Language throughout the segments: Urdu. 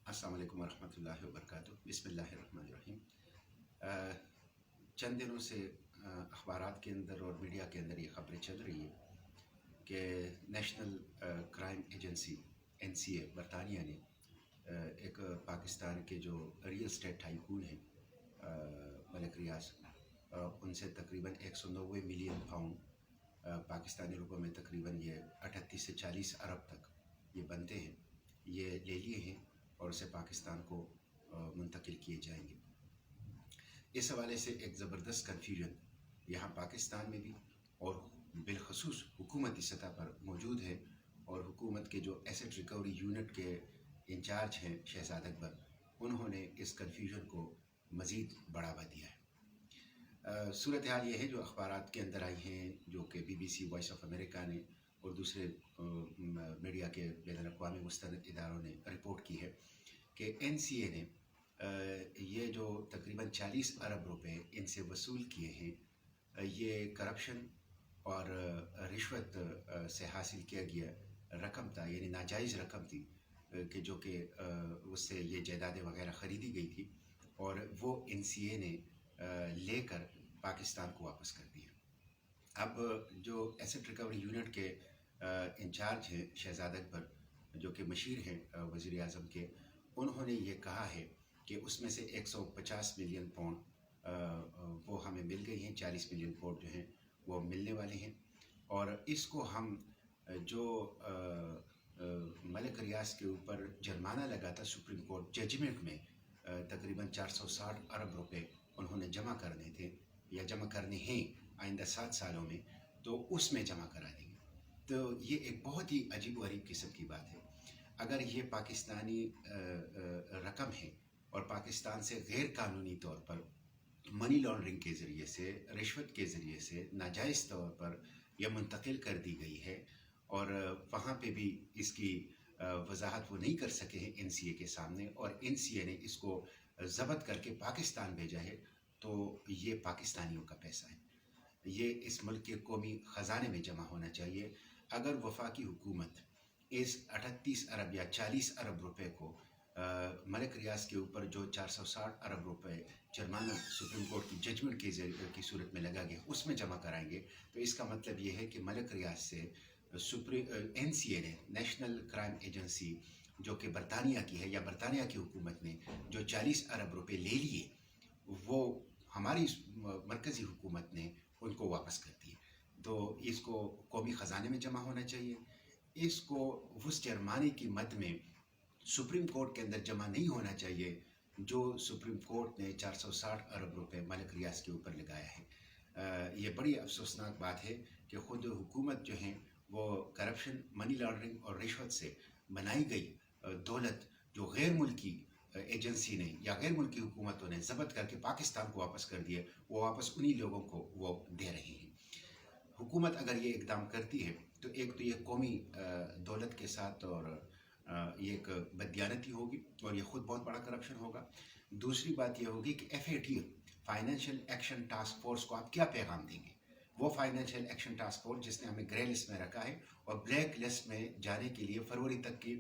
السلام علیکم ورحمۃ اللہ وبرکاتہ۔ بسم اللہ الرحمن الرحیم۔ چند دنوں سے اخبارات کے اندر اور میڈیا کے اندر یہ خبریں چل رہی ہیں کہ نیشنل کرائم ایجنسی NCA برطانیہ نے ایک پاکستان کے جو ریئل اسٹیٹ ٹائکون ہیں ملک ریاض، ان سے تقریباً 190 ملین پاؤنڈ پاکستانی روپوں میں تقریباً یہ 38 سے 40 ارب تک یہ بنتے ہیں، یہ لے لیے ہیں اور اسے پاکستان کو منتقل کیے جائیں گے۔ اس حوالے سے ایک زبردست کنفیوژن یہاں پاکستان میں بھی اور بالخصوص حکومتی سطح پر موجود ہے، اور حکومت کے جو ایسٹ ریکوری یونٹ کے انچارج ہیں شہزاد اکبر، انہوں نے اس کنفیوژن کو مزید بڑھاوا دیا ہے۔ صورتحال یہ ہے جو اخبارات کے اندر آئی ہیں، جو کہ BBC، وائس آف امریکہ نے اور دوسرے میڈیا کے بین الاقوامی مستند اداروں نے رپورٹ کی ہے کہ NCA نے یہ جو تقریباً 40 ارب روپے ان سے وصول کیے ہیں، یہ کرپشن اور رشوت سے حاصل کیا گیا رقم تھا، یعنی ناجائز رقم تھی کہ جو کہ اس سے یہ جائیدادیں وغیرہ خریدی گئی تھی، اور وہ NCA نے لے کر پاکستان کو واپس کر دیا۔ اب جو ایسٹ ریکوری یونٹ کے انچارج ہیں شہزاد اکبر، جو کہ مشیر ہیں وزیر اعظم کے، انہوں نے یہ کہا ہے کہ اس میں سے 150 ملین پاؤنڈ وہ ہمیں مل گئی ہیں، 40 ملین پاؤنڈ جو ہیں وہ ملنے والے ہیں، اور اس کو ہم جو ملک ریاض کے اوپر جرمانہ لگا تھا سپریم کورٹ ججمنٹ میں، تقریباً 460 ارب روپے انہوں نے جمع کرنے تھے یا جمع کرنے ہیں آئندہ 7 سالوں میں، تو اس میں جمع کرا دیں گے۔ تو یہ ایک بہت ہی عجیب و غریب قسم کی بات ہے۔ اگر یہ پاکستانی رقم ہے اور پاکستان سے غیر قانونی طور پر منی لانڈرنگ کے ذریعے سے، رشوت کے ذریعے سے ناجائز طور پر یہ منتقل کر دی گئی ہے، اور وہاں پہ بھی اس کی وضاحت وہ نہیں کر سکے ہیں NCA کے سامنے، اور NCA نے اس کو ضبط کر کے پاکستان بھیجا ہے، تو یہ پاکستانیوں کا پیسہ ہے، یہ اس ملک کے قومی خزانے میں جمع ہونا چاہیے۔ اگر وفاقی حکومت اس 38 ارب یا 40 ارب روپے کو ملک ریاض کے اوپر جو 460 ارب روپے جرمانہ سپریم کورٹ کی ججمنٹ کی صورت میں لگا گیا اس میں جمع کرائیں گے، تو اس کا مطلب یہ ہے کہ ملک ریاض سے NCA نے، نیشنل کرائم ایجنسی جو کہ برطانیہ کی ہے، یا برطانیہ کی حکومت نے جو 40 ارب روپے لے لیے، وہ ہماری مرکزی حکومت نے ان کو واپس کر دیے۔ تو اس کو قومی خزانے میں جمع ہونا چاہیے، اس کو اس جرمانے کی مد میں سپریم کورٹ کے اندر جمع نہیں ہونا چاہیے جو سپریم کورٹ نے 460 ارب روپے ملک ریاض کے اوپر لگایا ہے۔ یہ بڑی افسوسناک بات ہے کہ خود حکومت جو ہیں وہ کرپشن، منی لانڈرنگ اور رشوت سے بنائی گئی دولت جو غیر ملکی ایجنسی نے یا غیر ملکی حکومتوں نے ضبط کر کے پاکستان کو واپس کر دیا، وہ واپس انہی لوگوں کو وہ دے رہے ہیں۔ حکومت اگر یہ اقدام کرتی ہے تو ایک تو یہ قومی دولت کے ساتھ اور یہ ایک بددیانتی ہوگی، اور یہ خود بہت بڑا کرپشن ہوگا۔ دوسری بات یہ ہوگی کہ FATF financial action task force کو آپ کیا پیغام دیں گے؟ وہ فائنینشیل ایکشن ٹاسک فورس جس نے ہمیں گرے لسٹ میں رکھا ہے اور بلیک لسٹ میں جانے کے لیے فروری تک کی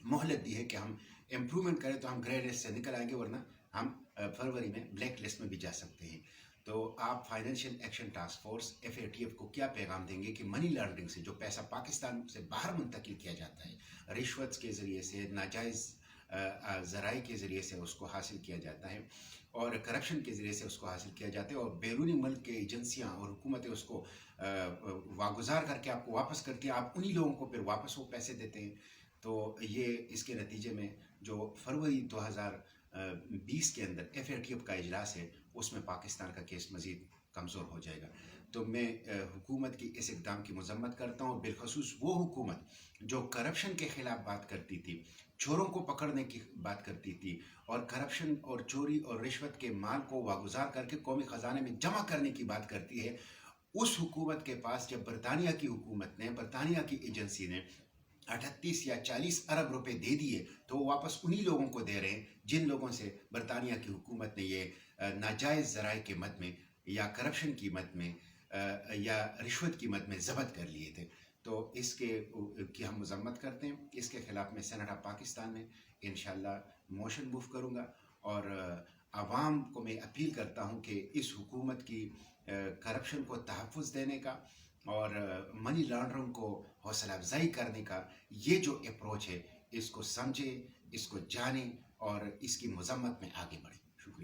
مہلت دی ہے کہ ہم امپرومنٹ کریں تو ہم گرے لسٹ سے نکل آئیں گے، ورنہ ہم فروری میں بلیک لسٹ میں بھی جا سکتے ہیں۔ تو آپ financial action task force FATF کو کیا پیغام دیں گے کہ منی لانڈرنگ سے جو پیسہ پاکستان سے باہر منتقل کیا جاتا ہے، رشوت کے ذریعے سے، ناجائز ذرائع کے ذریعے سے اس کو حاصل کیا جاتا ہے، اور کرپشن کے ذریعے سے اس کو حاصل کیا جاتا ہے، اور بیرونی ملک کے ایجنسیاں اور حکومتیں اس کو واگزار کر کے آپ کو واپس کرتی ہیں، آپ انہی لوگوں کو پھر واپس وہ پیسے دیتے ہیں۔ تو یہ اس کے نتیجے میں جو فروری 2020 کے اندر FATF کا اجلاس ہے، اس میں پاکستان کا کیس مزید کمزور ہو جائے گا۔ تو میں حکومت کی اس اقدام کی مذمت کرتا ہوں، بالخصوص وہ حکومت جو کرپشن کے خلاف بات کرتی تھی، چوروں کو پکڑنے کی بات کرتی تھی، اور کرپشن اور چوری اور رشوت کے مال کو واگزار کر کے قومی خزانے میں جمع کرنے کی بات کرتی ہے، اس حکومت کے پاس جب برطانیہ کی حکومت نے، برطانیہ کی ایجنسی نے 38 یا 40 ارب روپے دے دیے، تو وہ واپس انہی لوگوں کو دے رہے ہیں جن لوگوں سے برطانیہ کی حکومت نے یہ ناجائز ذرائع کے مد میں یا کرپشن کی مد میں یا رشوت کی مد میں ضبط کر لیے تھے۔ تو اس کے کی ہم مذمت کرتے ہیں. اس کے خلاف میں سینٹ آف پاکستان میں انشاءاللہ موشن موو کروں گا، اور عوام کو میں اپیل کرتا ہوں کہ اس حکومت کی کرپشن کو تحفظ دینے کا اور منی لانڈرنگ کو حوصلہ افزائی کرنے کا یہ جو اپروچ ہے، اس کو سمجھیں، اس کو جانیں اور اس کی مذمت میں آگے بڑھیں. شکریہ.